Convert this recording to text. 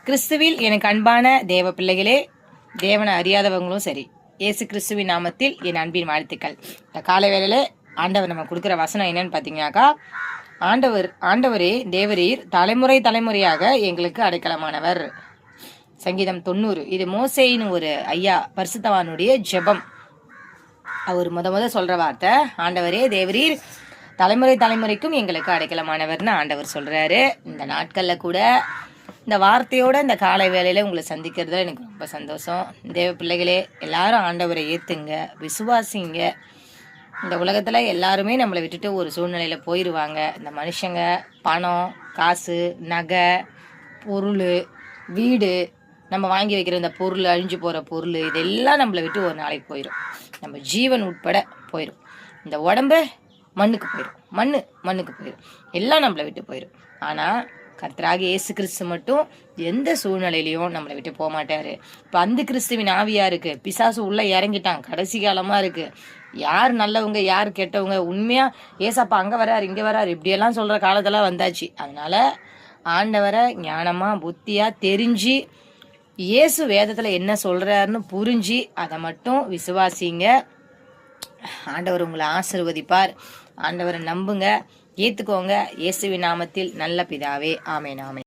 கிறிஸ்துவில் எனக்கு அன்பான தேவ பிள்ளைகளே, தேவனை அறியாதவங்களும் சரி, இயேசு கிறிஸ்துவின் நாமத்தில் என் அன்பின் வாழ்த்துக்கள். இந்த காலை வேளையில ஆண்டவர் நம்ம கொடுக்குற வசனம் என்னன்னு பார்த்தீங்கன்னாக்கா, ஆண்டவரே தேவரீர் தலைமுறை தலைமுறையாக எங்களுக்கு அடைக்கலமானவர். சங்கீதம் 90. இது மோசேயின் ஒரு ஐயா பரிசுத்தவானுடைய ஜெபம். அவர் முத சொல்ற வார்த்தை, ஆண்டவரே தேவரீர் தலைமுறை தலைமுறைக்கும் எங்களுக்கு அடைக்கலமானவர்னு ஆண்டவர் சொல்றாரு. இந்த நாட்கள்ல கூட இந்த வார்த்தையோட இந்த காலை வேளையில உங்களை சந்திக்கிறதுல எனக்கு ரொம்ப சந்தோஷம். தேவ பிள்ளைகளே, எல்லாரும் ஆண்டவரை ஏத்துங்க, விசுவாசிங்க. இந்த உலகத்துல எல்லாருமே நம்மளை விட்டுட்டு ஒரு சூழ்நிலையில போயிடுவாங்க. இந்த மனுஷங்க பணம், காசு, நகை, பொருள், வீடு, நம்ம வாங்கி வைக்கிற இந்த பொருள், அழிஞ்சு போற பொருள், இதெல்லாம் நம்மளை விட்டு ஒரு நாளைக்கு போயிடும். நம்ம ஜீவன் உட்பட போயிடும். இந்த உடம்பு மண்ணுக்கு போயிடும், மண்ணுக்கு போயிடும், எல்லாம் நம்மளை விட்டு போயிடும். ஆனா கர்த்தராக இயேசு கிறிஸ்து மட்டும் எந்த சூழ்நிலையிலையும் நம்மளை விட்டு போக மாட்டாரு. இப்ப அந்த கிறிஸ்துவின் ஆவியா இருக்கு, பிசாசு உள்ள இறங்கிட்டான், கடைசி காலமா இருக்கு. யார் நல்லவங்க யார் கெட்டவங்க, உண்மையா ஏசப்பா அங்க வராரு இங்க வராரு இப்படியெல்லாம் சொல்ற காலத்தெல்லாம் வந்தாச்சு. அதனால ஆண்டவரை ஞானமா புத்தியா தெரிஞ்சு இயேசு வேதத்துல என்ன சொல்றாருன்னு புரிஞ்சு அதை மட்டும் விசுவாசிங்க. ஆண்டவர் உங்களை ஆசீர்வதிப்பார். ஆண்டவரை நம்புங்க, ஏத்துக்கோங்க. இயேசுவின் நாமத்தில் நல்ல பிதாவே, ஆமென்.